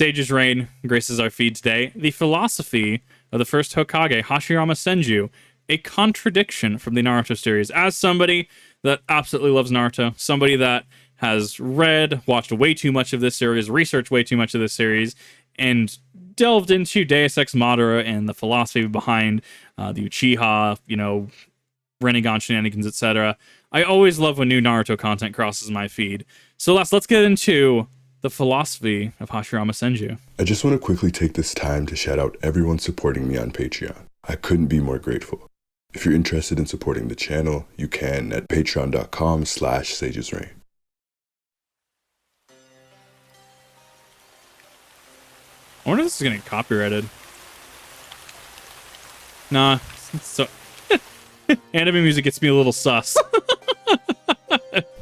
Sage's reign graces our feed today. The philosophy of the first Hokage, Hashirama Senju, a contradiction from the Naruto series. As somebody that absolutely loves Naruto, somebody that has read, watched way too much of this series, researched way too much of this series, and delved into Deus Ex Madara and the philosophy behind the Uchiha, Rinnegan shenanigans, etc. I always love when new Naruto content crosses my feed. So let's get into the philosophy of Hashirama Senju. I just want to quickly take this time to shout out everyone supporting me on Patreon. I couldn't be more grateful. If you're interested in supporting the channel, you can at patreon.com/sagesreign. I wonder if this is going to get copyrighted. Nah. So anime music gets me a little sus.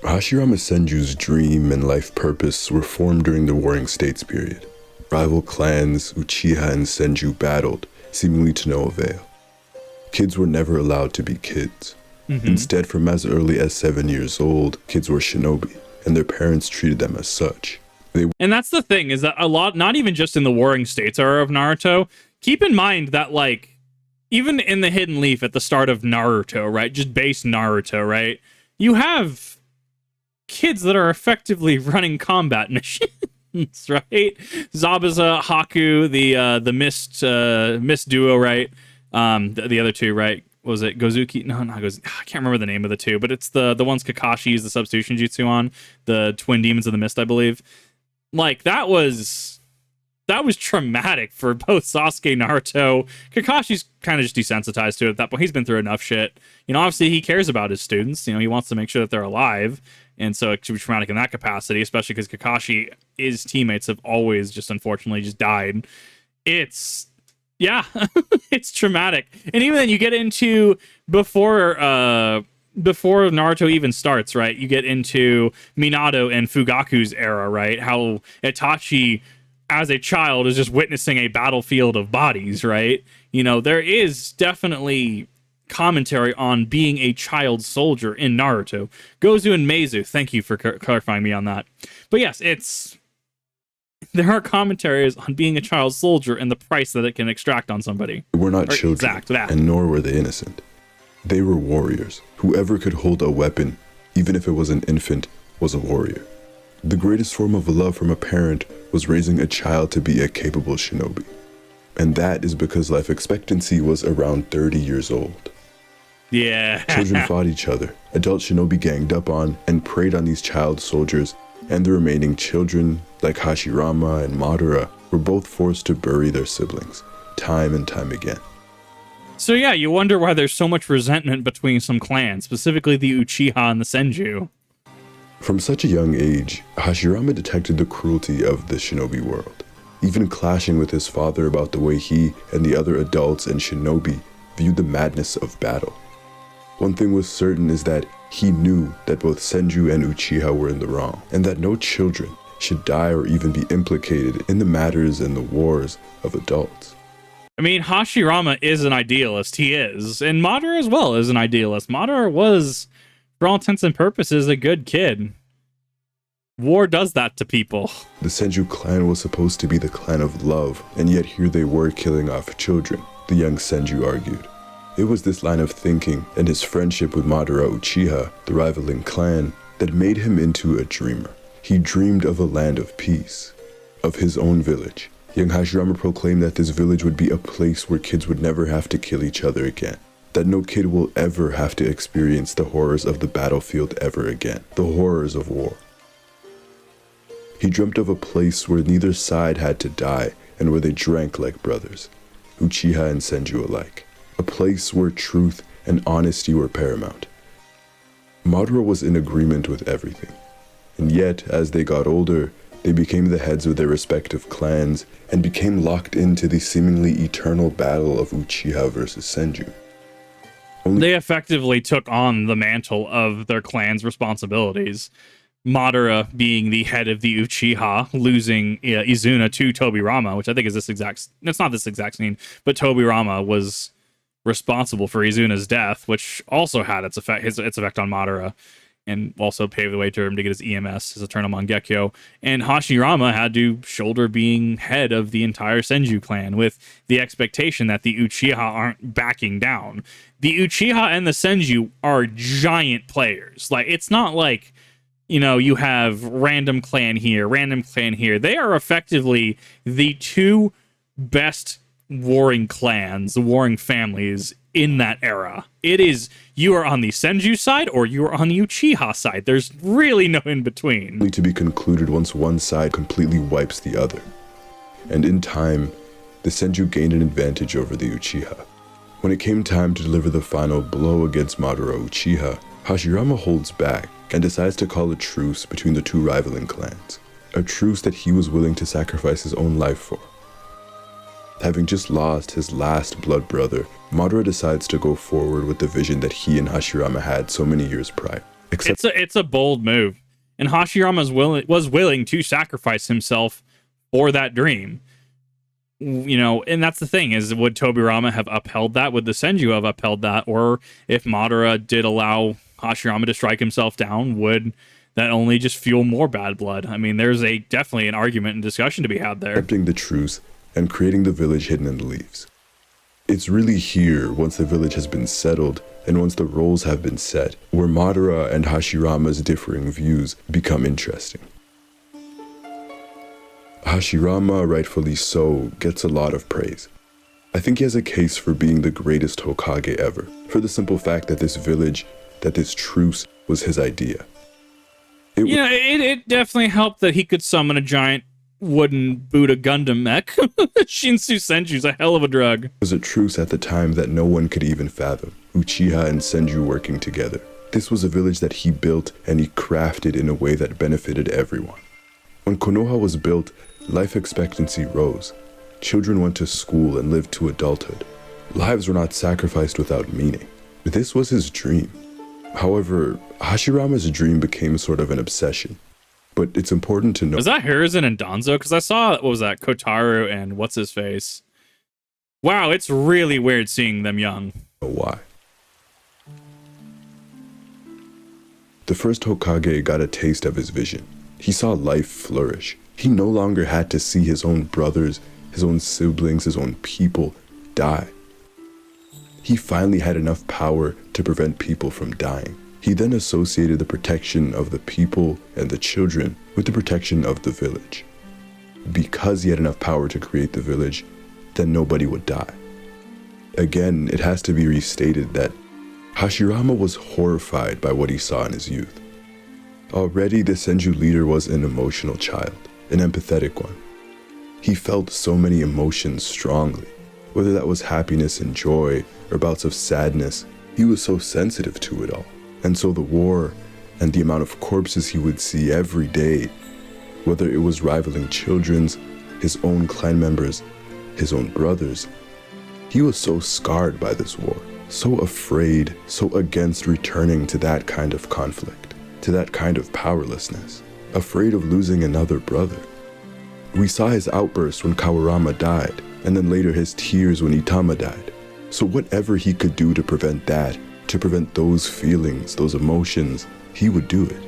Hashirama Senju's dream and life purpose were formed during the Warring States period. Rival clans, Uchiha and Senju battled, seemingly to no avail. Kids were never allowed to be kids. Instead, from as early as 7 years old, kids were shinobi, and their parents treated them as such. And that's the thing, is that a lot, not even just in the Warring States era of Naruto, keep in mind that, even in the Hidden Leaf at the start of Naruto, right, just base Naruto, right, you have kids that are effectively running combat machines, right? Zabuza, Haku, the Mist duo, right? The other two, right? Was it Gozuki? No, not Gozuki. I can't remember the name of the two, but it's the ones Kakashi used the substitution jutsu on, the twin demons of the mist, I believe. That was traumatic for both Sasuke and Naruto. Kakashi's kind of just desensitized to it at that point. He's been through enough shit. Obviously he cares about his students. He wants to make sure that they're alive. And so it should be traumatic in that capacity, especially because Kakashi, his teammates have always just unfortunately just died. It's traumatic. And even then you get into before Naruto even starts, right? You get into Minato and Fugaku's era, right? How Itachi, as a child, is just witnessing a battlefield of bodies, right? There is definitely commentary on being a child soldier in Naruto. Gozu and Meizu, thank you for clarifying me on that. But yes, there are commentaries on being a child soldier and the price that it can extract on somebody. They were not children, and nor were they innocent. They were warriors. Whoever could hold a weapon, even if it was an infant, was a warrior. The greatest form of love from a parent was raising a child to be a capable shinobi. And that is because life expectancy was around 30 years old. Yeah. Children fought each other. Adult shinobi ganged up on and preyed on these child soldiers, and the remaining children, like Hashirama and Madara, were both forced to bury their siblings, time and time again. So yeah, you wonder why there's so much resentment between some clans, specifically the Uchiha and the Senju. From such a young age, Hashirama detected the cruelty of the shinobi world, even clashing with his father about the way he and the other adults and shinobi viewed the madness of battle. One thing was certain is that he knew that both Senju and Uchiha were in the wrong, and that no children should die or even be implicated in the matters and the wars of adults. I mean, Hashirama is an idealist. He is. And Madara as well is an idealist. Madara was, for all intents and purposes, a good kid. War does that to people. The Senju clan was supposed to be the clan of love, and yet here they were killing off children, the young Senju argued. It was this line of thinking and his friendship with Madara Uchiha, the rivaling clan, that made him into a dreamer. He dreamed of a land of peace, of his own village. Young Hashirama proclaimed that this village would be a place where kids would never have to kill each other again, that no kid will ever have to experience the horrors of the battlefield ever again, the horrors of war. He dreamt of a place where neither side had to die and where they drank like brothers, Uchiha and Senju alike. A place where truth and honesty were paramount. Madara was in agreement with everything, and yet, as they got older, they became the heads of their respective clans and became locked into the seemingly eternal battle of Uchiha versus Senju. They effectively took on the mantle of their clan's responsibilities. Madara being the head of the Uchiha, losing Izuna to Tobirama, which I think is it's not this exact scene, but Tobirama was responsible for Izuna's death, which also had its effect on Madara. and also paved the way to him to get his EMS, his Eternal Mangekyo. And Hashirama had to shoulder being head of the entire Senju clan with the expectation that the Uchiha aren't backing down. The Uchiha and the Senju are giant players. Like, it's not like, you know, you have random clan here, random clan here. They are effectively the two best warring clans, warring families in that era. It is, you are on the Senju side or you are on the Uchiha side. There's really no in between. To be concluded once one side completely wipes the other. And in time, the Senju gained an advantage over the Uchiha. When it came time to deliver the final blow against Madara Uchiha, Hashirama holds back and decides to call a truce between the two rivaling clans. A truce that he was willing to sacrifice his own life for. Having just lost his last blood brother, Madara decides to go forward with the vision that he and Hashirama had so many years prior. It's a bold move, and Hashirama was willing to sacrifice himself for that dream. You know, and that's the thing, is would Tobirama have upheld that? Would the Senju have upheld that? Or if Madara did allow Hashirama to strike himself down, would that only just fuel more bad blood? I mean, there's definitely an argument and discussion to be had there. Accepting the truce and creating the village hidden in the leaves. It's really here, once the village has been settled and once the roles have been set, where Madara and Hashirama's differing views become interesting. Hashirama, rightfully so, gets a lot of praise. I think he has a case for being the greatest Hokage ever, for the simple fact that this village, that this truce was his idea. It definitely helped that he could summon a giant wooden Buddha Gundam mech. Shinsu Senju's a hell of a drug. It was a truce at the time that no one could even fathom, Uchiha and Senju working together. This was a village that he built and he crafted in a way that benefited everyone. When Konoha was built, life expectancy rose. Children went to school and lived to adulthood. Lives were not sacrificed without meaning. This was his dream. However, Hashirama's dream became sort of an obsession. But it's important to know... Was that Hiruzen and Danzo? Because I saw, what was that, Kotaru and what's-his-face? Wow, it's really weird seeing them young. Why? The first Hokage got a taste of his vision. He saw life flourish. He no longer had to see his own brothers, his own siblings, his own people die. He finally had enough power to prevent people from dying. He then associated the protection of the people and the children with the protection of the village. Because he had enough power to create the village, then nobody would die. Again, it has to be restated that Hashirama was horrified by what he saw in his youth. Already, the Senju leader was an emotional child, an empathetic one. He felt so many emotions strongly, whether that was happiness and joy or bouts of sadness. He was so sensitive to it all. And so the war and the amount of corpses he would see every day, whether it was rivaling children's, his own clan members, his own brothers, he was so scarred by this war, so afraid, so against returning to that kind of conflict, to that kind of powerlessness, afraid of losing another brother. We saw his outburst when Kawurama died, and then later his tears when Itama died. So whatever he could do to prevent that, to prevent those feelings, those emotions, he would do it.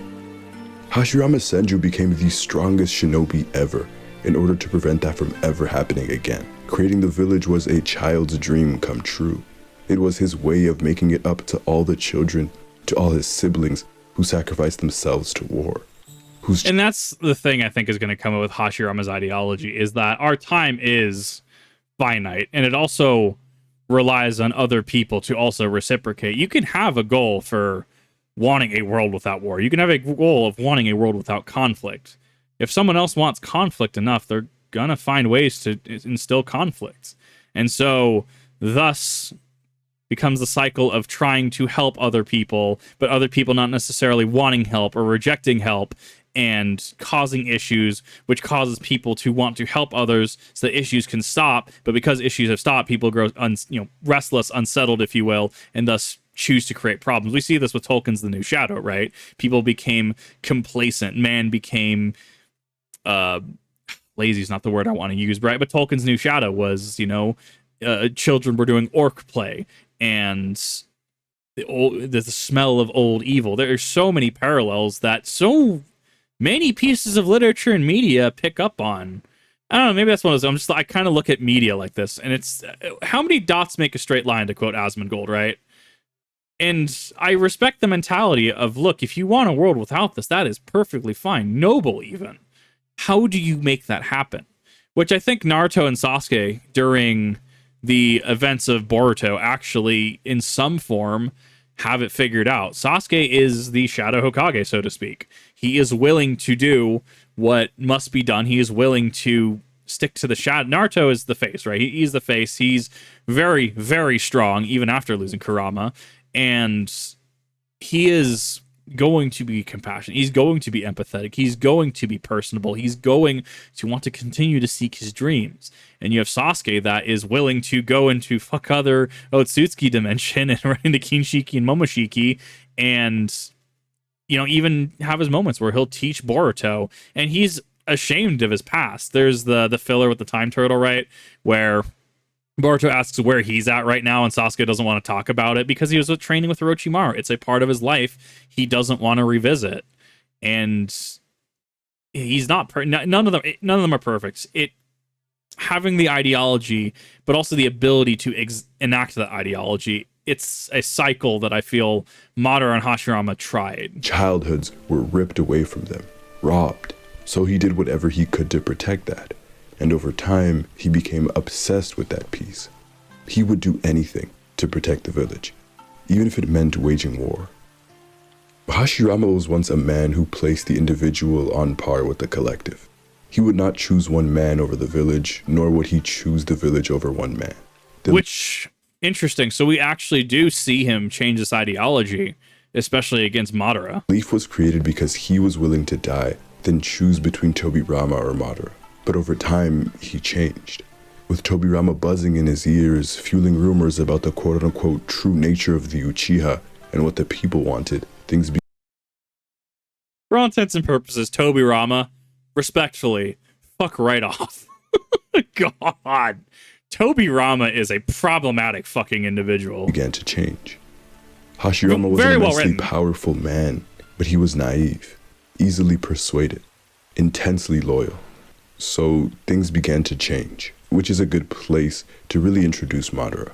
Hashirama Senju became the strongest shinobi ever in order to prevent that from ever happening again. Creating the village was a child's dream come true. It was his way of making it up to all the children, to all his siblings who sacrificed themselves to war. And that's the thing I think is going to come up with Hashirama's ideology, is that our time is finite, and it also relies on other people to also reciprocate. You can have a goal for wanting a world without war. You can have a goal of wanting a world without conflict. If someone else wants conflict enough, they're gonna find ways to instill conflicts. And so thus becomes the cycle of trying to help other people, but other people not necessarily wanting help or rejecting help, and causing issues, which causes people to want to help others so that issues can stop. But because issues have stopped, people grow restless, unsettled, if you will, and thus choose to create problems. We see this with Tolkien's The New Shadow, right? People became complacent. Man became lazy is not the word I want to use, right? But Tolkien's New Shadow was, children were doing orc play, and the smell of old evil. There are so many parallels that so many pieces of literature and media pick up on. I don't know, maybe that's one of those. I kind of look at media like this, and it's how many dots make a straight line, to quote Asmongold, right? And I respect the mentality of, look, if you want a world without this, that is perfectly fine, noble even. How do you make that happen? Which I think Naruto and Sasuke, during the events of Boruto, actually, in some form, have it figured out. Sasuke is the Shadow Hokage, so to speak. He is willing to do what must be done. He is willing to stick to the shadow. Naruto is the face, right? He's the face. He's very, very strong, even after losing Kurama. And he is going to be compassionate. He's going to be empathetic. He's going to be personable. He's going to want to continue to seek his dreams. And you have Sasuke that is willing to go into fuck other Otsutsuki dimension and right into Kinshiki and Momoshiki, and even have his moments where he'll teach Boruto, and he's ashamed of his past. There's the filler with the time turtle, right, where Boruto asks where he's at right now, and Sasuke doesn't want to talk about it because he was training with Orochimaru. It's a part of his life he doesn't want to revisit, and he's not. None of them are perfect. Having the ideology, but also the ability to enact that ideology. It's a cycle that I feel Madara and Hashirama tried. Childhoods were ripped away from them, robbed. So he did whatever he could to protect that. And over time, he became obsessed with that peace. He would do anything to protect the village, even if it meant waging war. Hashirama was once a man who placed the individual on par with the collective. He would not choose one man over the village, nor would he choose the village over one man. Which, interesting. So we actually do see him change this ideology, especially against Madara. Belief was created because he was willing to die, then choose between Tobirama or Madara. But over time, he changed. With Tobirama buzzing in his ears, fueling rumors about the quote-unquote true nature of the Uchiha and what the people wanted, things for all intents and purposes, Tobirama, respectfully, fuck right off. God. Tobirama is a problematic fucking individual. Began to change. Hashirama was an immensely powerful man, but he was naive, easily persuaded, intensely loyal. So things began to change, which is a good place to really introduce Madara.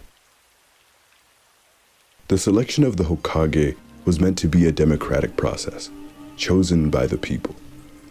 The selection of the Hokage was meant to be a democratic process, chosen by the people.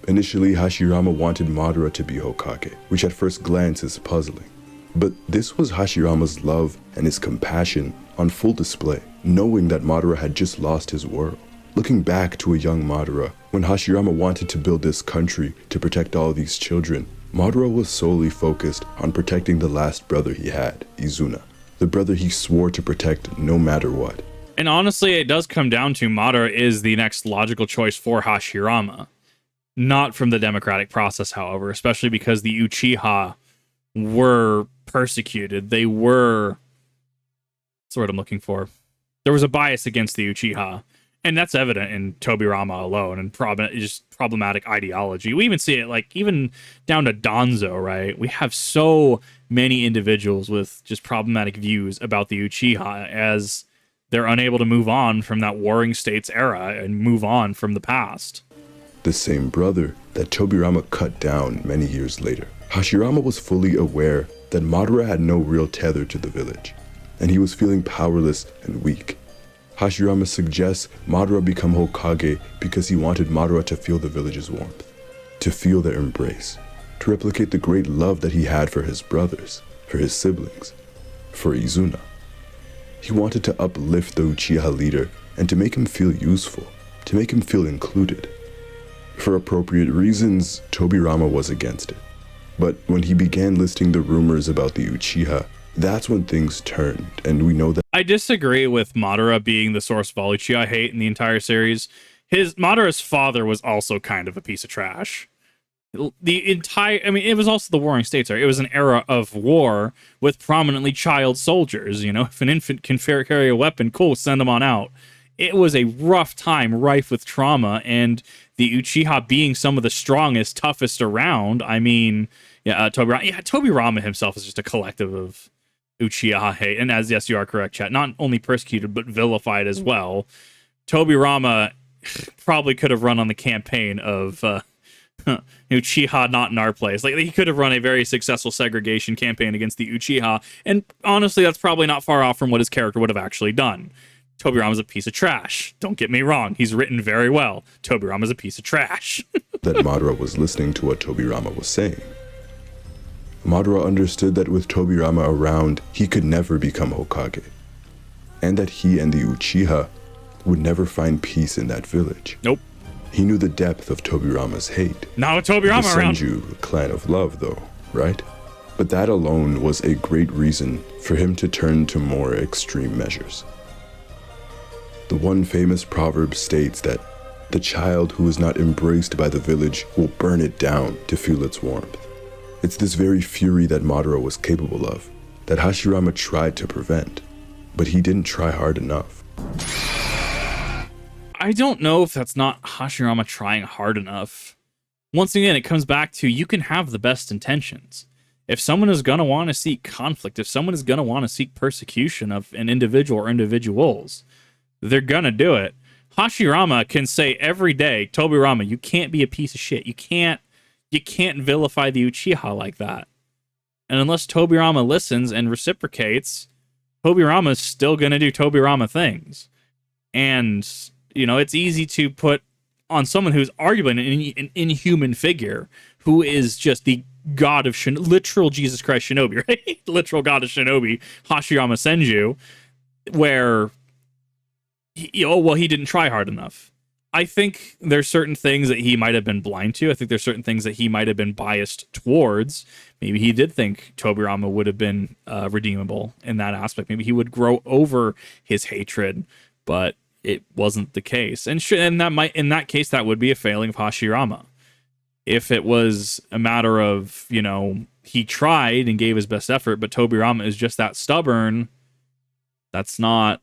Initially, Hashirama wanted Madara to be Hokage, which at first glance is puzzling. But this was Hashirama's love and his compassion on full display, knowing that Madara had just lost his world. Looking back to a young Madara, when Hashirama wanted to build this country to protect all these children, Madara was solely focused on protecting the last brother he had, Izuna, the brother he swore to protect no matter what. And honestly, it does come down to Madara is the next logical choice for Hashirama. Not from the democratic process, however, especially because the Uchiha were persecuted. They were... That's what I'm looking for. There was a bias against the Uchiha. And that's evident in Tobirama alone, and just problematic ideology. We even see it, like, even down to Danzo, right? We have so many individuals with just problematic views about the Uchiha as they're unable to move on from that Warring States era and move on from the past. The same brother that Tobirama cut down many years later. Hashirama was fully aware that Madara had no real tether to the village, and he was feeling powerless and weak. Hashirama suggests Madara become Hokage because he wanted Madara to feel the village's warmth, to feel their embrace, to replicate the great love that he had for his brothers, for his siblings, for Izuna. He wanted to uplift the Uchiha leader and to make him feel useful, to make him feel included. For appropriate reasons, Tobirama was against it. But when he began listing the rumors about the Uchiha, that's when things turned, and we know that. I disagree with Madara being the source of all Uchiha hate in the entire series. Madara's father was also kind of a piece of trash. It was also the Warring States era. It was an era of war with prominently child soldiers. If an infant can carry a weapon, cool, send them on out. It was a rough time, rife with trauma, and the Uchiha being some of the strongest, toughest around. Tobirama himself is just a collective of Uchiha hate. And as, yes, you are correct, chat, not only persecuted, but vilified as well. Tobirama probably could have run on the campaign of Uchiha not in our place. Like, he could have run a very successful segregation campaign against the Uchiha, and honestly, that's probably not far off from what his character would have actually done. Tobirama's a piece of trash. Don't get me wrong. He's written very well. Tobirama's a piece of trash. That Madara was listening to what Tobirama was saying. Madara understood that with Tobirama around, he could never become Hokage, and that he and the Uchiha would never find peace in that village. Nope. He knew the depth of Tobirama's hate. Not with Tobirama the around. Senju clan of love, though, right? But that alone was a great reason for him to turn to more extreme measures. The one famous proverb states that the child who is not embraced by the village will burn it down to feel its warmth. It's this very fury that Madara was capable of, that Hashirama tried to prevent, but he didn't try hard enough. I don't know if that's not Hashirama trying hard enough. Once again, it comes back to, you can have the best intentions. If someone is going to want to seek conflict, if someone is going to want to seek persecution of an individual or individuals, they're going to do it. Hashirama can say every day, Tobirama, you can't be a piece of shit. You can't vilify the Uchiha like that. And unless Tobirama listens and reciprocates, Tobirama is still going to do Tobirama things. And, you know, it's easy to put on someone who's arguably an inhuman figure, who is just the god of literal Jesus Christ Shinobi, right? Literal god of Shinobi, Hashirama Senju, where, he didn't try hard enough. I think there's certain things that he might have been blind to. I think there's certain things that he might have been biased towards. Maybe he did think Tobirama would have been redeemable in that aspect. Maybe he would grow over his hatred, but it wasn't the case. And that might, in that case, that would be a failing of Hashirama. If it was a matter of, he tried and gave his best effort, but Tobirama is just that stubborn, there's not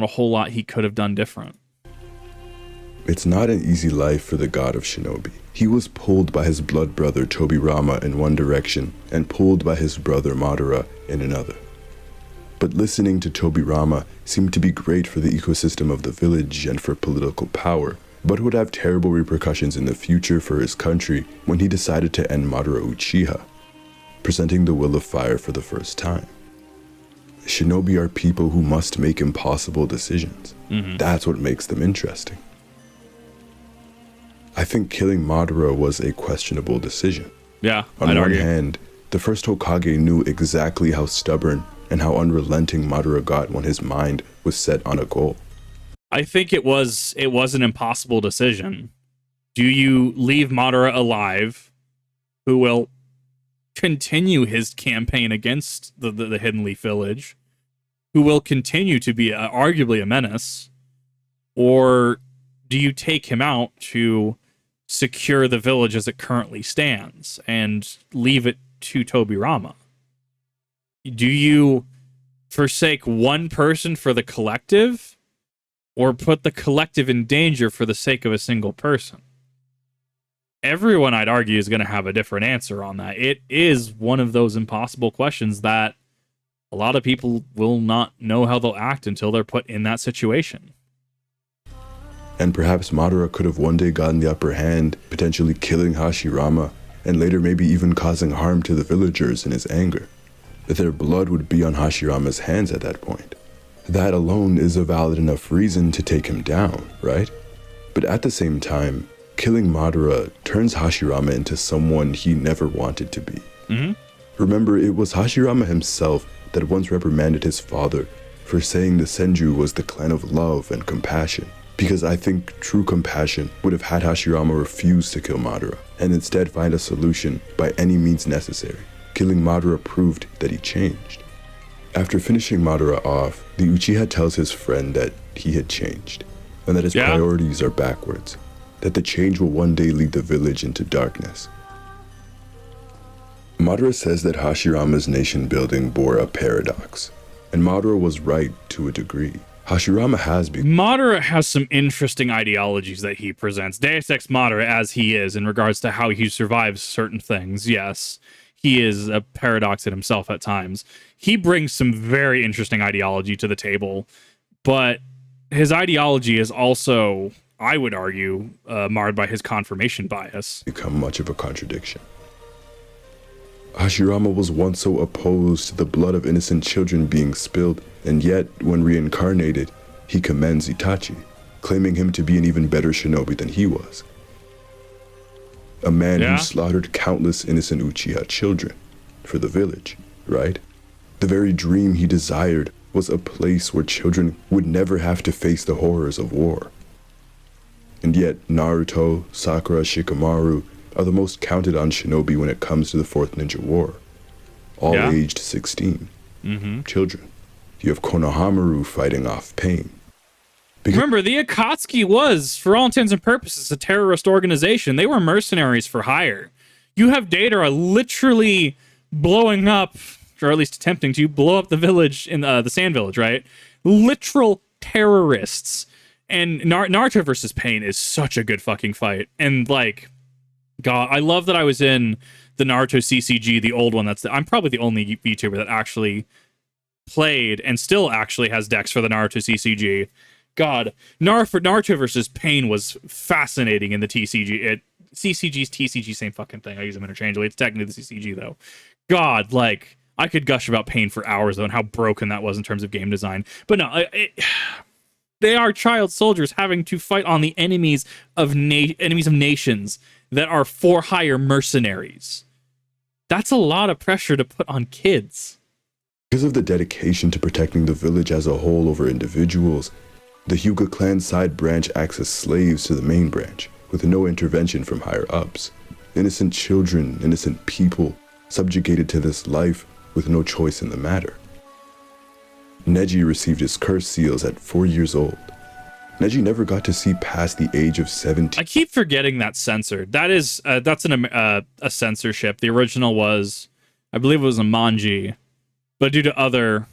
a whole lot he could have done different. It's not an easy life for the god of Shinobi. He was pulled by his blood brother Tobirama in one direction and pulled by his brother Madara in another. But listening to Tobirama seemed to be great for the ecosystem of the village and for political power, but would have terrible repercussions in the future for his country when he decided to end Madara Uchiha, presenting the will of fire for the first time. Shinobi are people who must make impossible decisions. Mm-hmm. That's what makes them interesting. I think killing Madara was a questionable decision. Yeah, on one hand, the first Hokage knew exactly how stubborn and how unrelenting Madara got when his mind was set on a goal. I think it was an impossible decision. Do you leave Madara alive, who will continue his campaign against the Hidden Leaf Village, who will continue to be arguably a menace, or do you take him out to secure the village as it currently stands and leave it to Tobirama? Do you forsake one person for the collective, or put the collective in danger for the sake of a single person? Everyone, I'd argue, is going to have a different answer on that. It is one of those impossible questions that a lot of people will not know how they'll act until they're put in that situation. And perhaps Madara could have one day gotten the upper hand, potentially killing Hashirama, and later maybe even causing harm to the villagers in his anger. Their blood would be on Hashirama's hands at that point. That alone is a valid enough reason to take him down, right? But at the same time, killing Madara turns Hashirama into someone he never wanted to be. Mm-hmm. Remember, it was Hashirama himself that once reprimanded his father for saying the Senju was the clan of love and compassion, because I think true compassion would have had Hashirama refuse to kill Madara, and instead find a solution by any means necessary. Killing Madara proved that he changed. After finishing Madara off, the Uchiha tells his friend that he had changed, and that his priorities are backwards, that the change will one day lead the village into darkness. Madara says that Hashirama's nation building bore a paradox, and Madara was right to a degree. Hashirama Madara has some interesting ideologies that he presents. Deus Ex Madara as he is in regards to how he survives certain things, yes. he is a paradox in himself at times. He brings some very interesting ideology to the table, but his ideology is also, I would argue, marred by his confirmation bias. Become much of a contradiction. Hashirama was once so opposed to the blood of innocent children being spilled, and yet, when reincarnated, he commends Itachi, claiming him to be an even better shinobi than he was. A man who slaughtered countless innocent Uchiha children for the village, right? The very dream he desired was a place where children would never have to face the horrors of war. And yet, Naruto, Sakura, Shikamaru are the most counted on shinobi when it comes to the Fourth Ninja War. All aged 16. Children. You have Konohamaru fighting off pain. Remember, the Akatsuki was, for all intents and purposes, a terrorist organization. They were mercenaries for hire. You have Deidara literally blowing up, or at least attempting to blow up the village in the Sand Village, right? Literal terrorists. And Naruto versus Pain is such a good fucking fight. And like, God, I love that I was in the Naruto CCG, the old one. I'm probably the only VTuber that actually played and still actually has decks for the Naruto CCG. God, Naruto versus Pain was fascinating in the TCG. CCG's TCG, same fucking thing. I use them interchangeably. It's technically the CCG, though. God, like, I could gush about Pain for hours, though, and how broken that was in terms of game design. But no, they are child soldiers having to fight on the enemies of nations that are for hire mercenaries. That's a lot of pressure to put on kids. Because of the dedication to protecting the village as a whole over individuals, the Hyuga clan side branch acts as slaves to the main branch, with no intervention from higher ups. Innocent children, innocent people, subjugated to this life with no choice in the matter. Neji received his curse seals at 4 years old. Neji never got to see past the age of 17. I keep forgetting that's censored. That's a censorship. The original was, I believe it was a manji, but due to other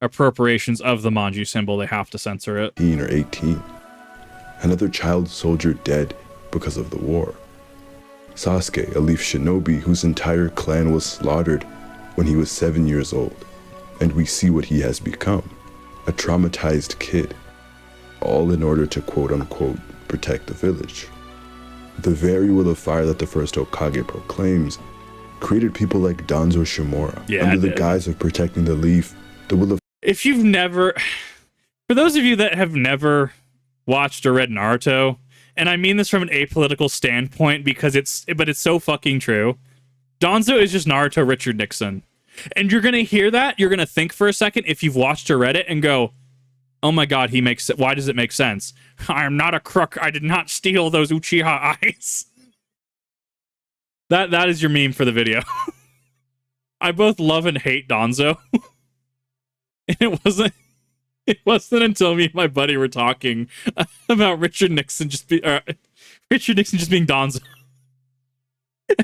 appropriations of the manji symbol, they have to censor it. 18 or 18. Another child soldier dead because of the war. Sasuke, a leaf shinobi whose entire clan was slaughtered when he was 7 years old. And we see what he has become, a traumatized kid, all in order to quote-unquote protect the village. The very will of fire that the First Hokage proclaims created people like Danzo Shimura. Under the guise of protecting the leaf, the will of... If you've never... For those of you that have never watched or read Naruto, and I mean this from an apolitical standpoint because it's so fucking true, Danzo is just Naruto Richard Nixon. And you're going to hear that, you're going to think for a second if you've watched or read it and go, oh my god, why does it make sense? I'm not a crook, I did not steal those Uchiha eyes. That is your meme for the video. I both love and hate Danzo. And it wasn't until me and my buddy were talking about Richard Nixon just being Danzo.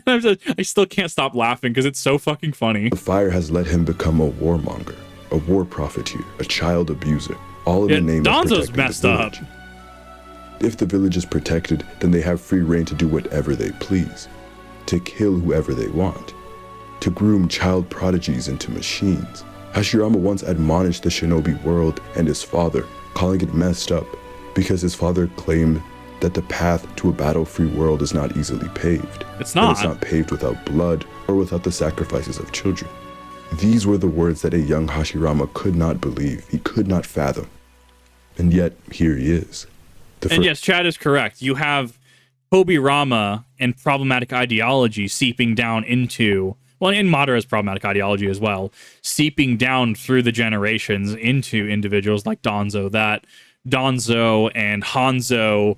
And I still can't stop laughing because it's so fucking funny. The fire has let him become a warmonger, a war profiteer, a child abuser, all in the name of protecting messed the village. up. If the village is protected, then they have free reign to do whatever they please, to kill whoever they want, to groom child prodigies into machines. Hashirama once admonished the shinobi world and his father, calling it messed up, because his father claimed that the path to a battle-free world is not easily paved. It's not. It's not paved without blood or without the sacrifices of children. These were the words that a young Hashirama could not believe, he could not fathom. And yet, here he is. And yes, Chad is correct. You have Hobirama and problematic ideology seeping down into, well, and Madara's problematic ideology as well, seeping down through the generations into individuals like Danzo, that Danzo and Hanzo,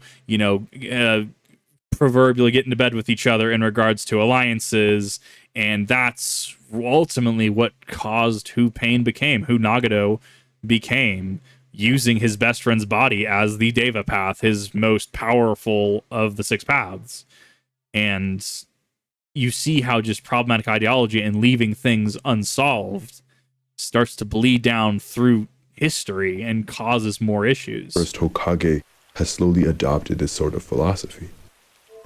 proverbially get into bed with each other in regards to alliances, and that's ultimately what caused who Pain became, who Nagato became, using his best friend's body as the Deva path, his most powerful of the six paths. And you see how just problematic ideology and leaving things unsolved starts to bleed down through history and causes more issues. First Hokage has slowly adopted this sort of philosophy.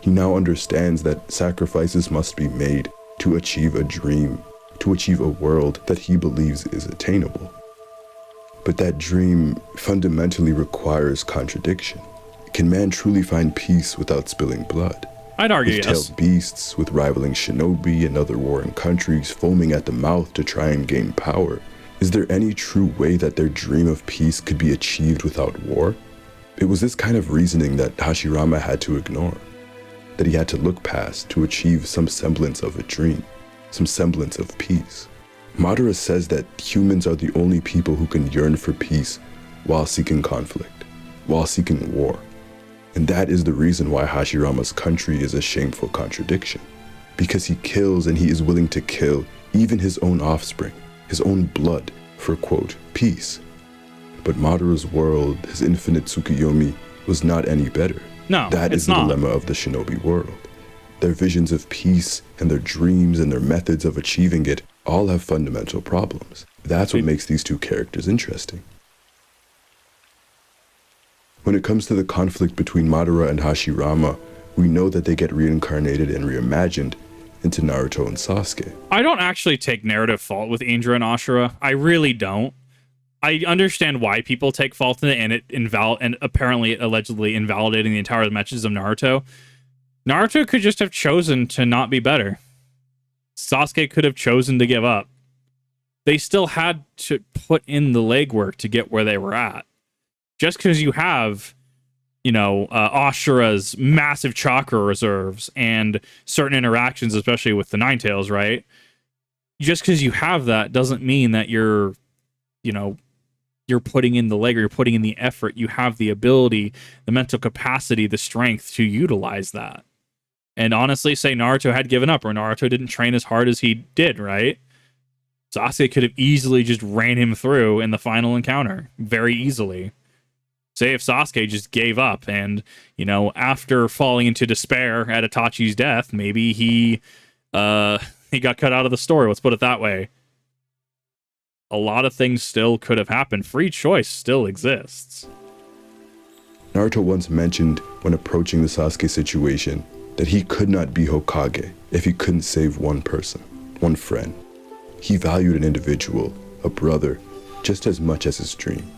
He now understands that sacrifices must be made to achieve a dream, to achieve a world that he believes is attainable. But that dream fundamentally requires contradiction. Can man truly find peace without spilling blood? I'd argue With yes. tailed beasts, with rivaling shinobi and other warring countries foaming at the mouth to try and gain power, is there any true way that their dream of peace could be achieved without war? It was this kind of reasoning that Hashirama had to ignore, that he had to look past to achieve some semblance of a dream, some semblance of peace. Madara says that humans are the only people who can yearn for peace while seeking conflict, while seeking war. And that is the reason why Hashirama's country is a shameful contradiction. Because he kills and he is willing to kill even his own offspring, his own blood, for quote, peace. But Madara's world, his infinite Tsukuyomi, was not any better. No, That is the dilemma of the shinobi world. Their visions of peace and their dreams and their methods of achieving it all have fundamental problems. That's what makes these two characters interesting. When it comes to the conflict between Madara and Hashirama, we know that they get reincarnated and reimagined into Naruto and Sasuke. I don't actually take narrative fault with Indra and Ashura. I really don't. I understand why people take fault in it, and and apparently allegedly invalidating the entire messages of Naruto. Naruto could just have chosen to not be better. Sasuke could have chosen to give up. They still had to put in the legwork to get where they were at. Just because you have, Ashura's massive chakra reserves and certain interactions, especially with the Nine Tails, right? Just because you have that doesn't mean that you're putting in the leg or you're putting in the effort. You have the ability, the mental capacity, the strength to utilize that. And honestly, say Naruto had given up or Naruto didn't train as hard as he did, right? Sasuke could have easily just ran him through in the final encounter very easily. Say if Sasuke just gave up and, after falling into despair at Itachi's death, maybe he got cut out of the story. Let's put it that way. A lot of things still could have happened. Free choice still exists. Naruto once mentioned when approaching the Sasuke situation that he could not be Hokage if he couldn't save one person, one friend. He valued an individual, a brother, just as much as his dream.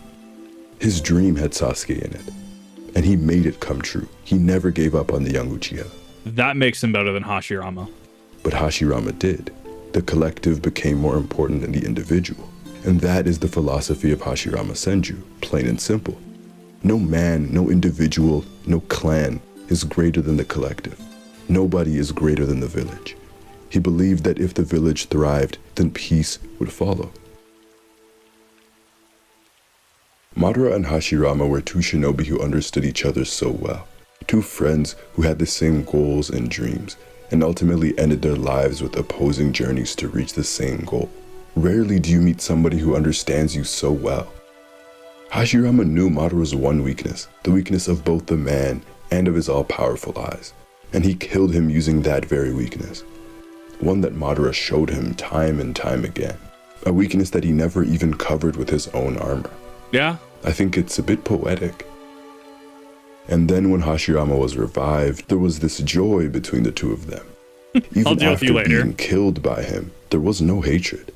His dream had Sasuke in it, and he made it come true. He never gave up on the young Uchiha. That makes him better than Hashirama. But Hashirama did. The collective became more important than the individual. And that is the philosophy of Hashirama Senju, plain and simple. No man, no individual, no clan is greater than the collective. Nobody is greater than the village. He believed that if the village thrived, then peace would follow. Madara and Hashirama were two shinobi who understood each other so well. Two friends who had the same goals and dreams, and ultimately ended their lives with opposing journeys to reach the same goal. Rarely do you meet somebody who understands you so well. Hashirama knew Madara's one weakness, the weakness of both the man and of his all-powerful eyes, and he killed him using that very weakness. One that Madara showed him time and time again. A weakness that he never even covered with his own armor. Yeah. I think it's a bit poetic. And then when Hashirama was revived, there was this joy between the two of them. Even after being killed by him, there was no hatred.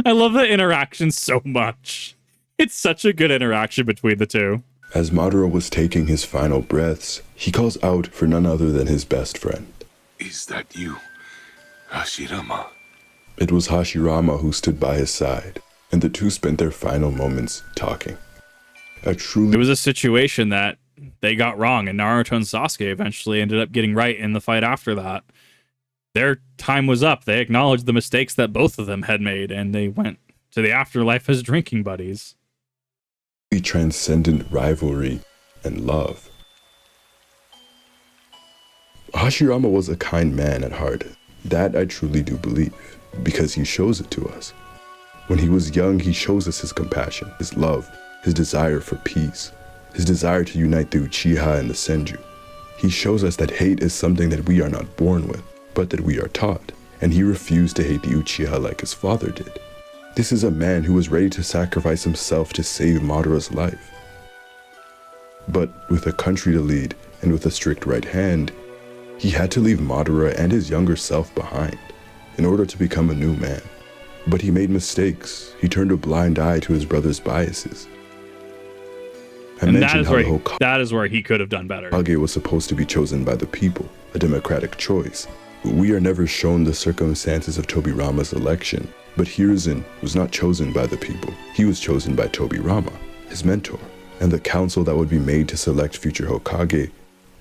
I love the interaction so much. It's such a good interaction between the two. As Madara was taking his final breaths, he calls out for none other than his best friend. Is that you, Hashirama? It was Hashirama who stood by his side, and the two spent their final moments talking. It was a situation that they got wrong, and Naruto and Sasuke eventually ended up getting right in the fight after that. Their time was up. They acknowledged the mistakes that both of them had made, and they went to the afterlife as drinking buddies. The transcendent rivalry and love. Hashirama was a kind man at heart. That I truly do believe, because he shows it to us. When he was young, he shows us his compassion, his love, his desire for peace, his desire to unite the Uchiha and the Senju. He shows us that hate is something that we are not born with, but that we are taught, and he refused to hate the Uchiha like his father did. This is a man who was ready to sacrifice himself to save Madara's life. But with a country to lead and with a strict right hand, He had to leave Madara and his younger self behind in order to become a new man. But he made mistakes. He turned a blind eye to his brother's biases. And that is where he could have done better. Hokage was supposed to be chosen by the people, a democratic choice. We are never shown the circumstances of Tobirama's election, but Hiruzen was not chosen by the people. He was chosen by Tobirama, his mentor, and the council that would be made to select future Hokage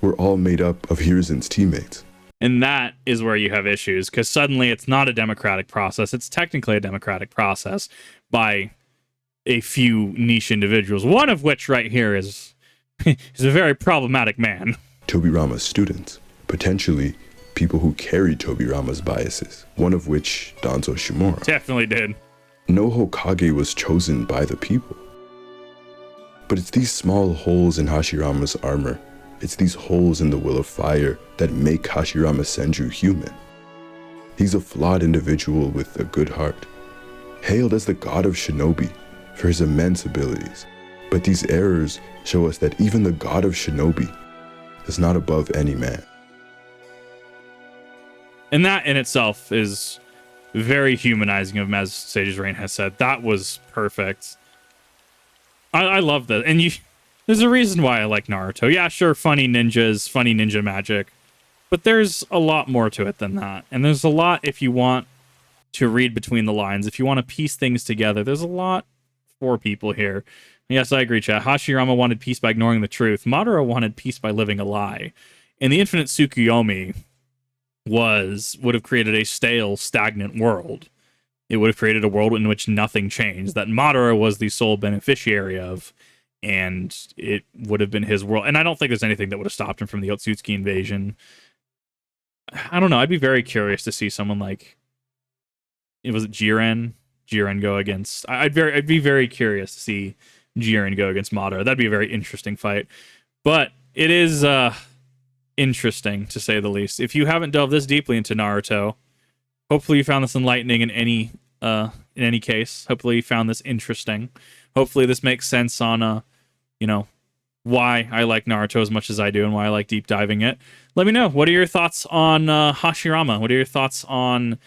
were all made up of Hiruzen's teammates. And that is where you have issues, because suddenly it's not a democratic process. It's technically a democratic process by a few niche individuals, one of which right here is a very problematic man. Tobirama's students, potentially people who carried Tobirama's biases, one of which Danzo Shimura. Definitely did. No Hokage was chosen by the people. But it's these small holes in Hashirama's armor, it's these holes in the will of fire that make Hashirama Senju human. He's a flawed individual with a good heart, hailed as the god of shinobi for his immense abilities. But these errors show us that even the god of shinobi is not above any man. And that in itself is very humanizing of him, as Sage's Reign has said. That was perfect. I love that. And there's a reason why I like Naruto. Yeah, sure, funny ninjas, funny ninja magic. But there's a lot more to it than that. And there's a lot, if you want to read between the lines, if you want to piece things together, there's a lot for people here. Yes, I agree, chat. Hashirama wanted peace by ignoring the truth. Madara wanted peace by living a lie. And the infinite Tsukuyomi would have created a stale, stagnant world. It would have created a world in which nothing changed, that Madara was the sole beneficiary of, and it would have been his world. And I don't think there's anything that would have stopped him from the Otsutsuki invasion. I don't know. I'd be very curious to see someone like, was it Jiren? Jiren go against... I'd be very curious to see Jiren go against Madara. That'd be a very interesting fight. But it is interesting, to say the least. If you haven't delved this deeply into Naruto, hopefully you found this enlightening in any case. Hopefully you found this interesting. Hopefully this makes sense on why I like Naruto as much as I do and why I like deep diving it. Let me know. What are your thoughts on Hashirama? What are your thoughts on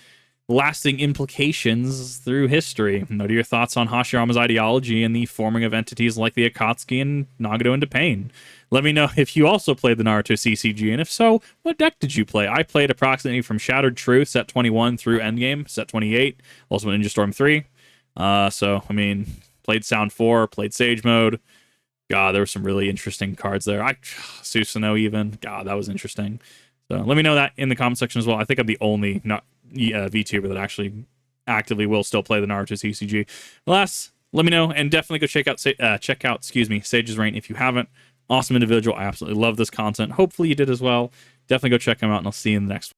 lasting implications through history? What are your thoughts on Hashirama's ideology and the forming of entities like the Akatsuki and Nagato into pain? Let me know if you also played the Naruto CCG, and if so, what deck did you play? I played approximately from Shattered Truth, set 21, through Endgame, set 28, also Ninja Storm 3. Played Sound 4, played Sage Mode. God, there were some really interesting cards there. Susanoo even. God, that was interesting. So let me know that in the comment section as well. I think I'm the only VTuber that actually actively will still play the Naruto CCG. Last, let me know, and definitely go check out Sage's Reign if you haven't. Awesome individual. I absolutely love this content. Hopefully you did as well. Definitely go check him out, and I'll see you in the next one.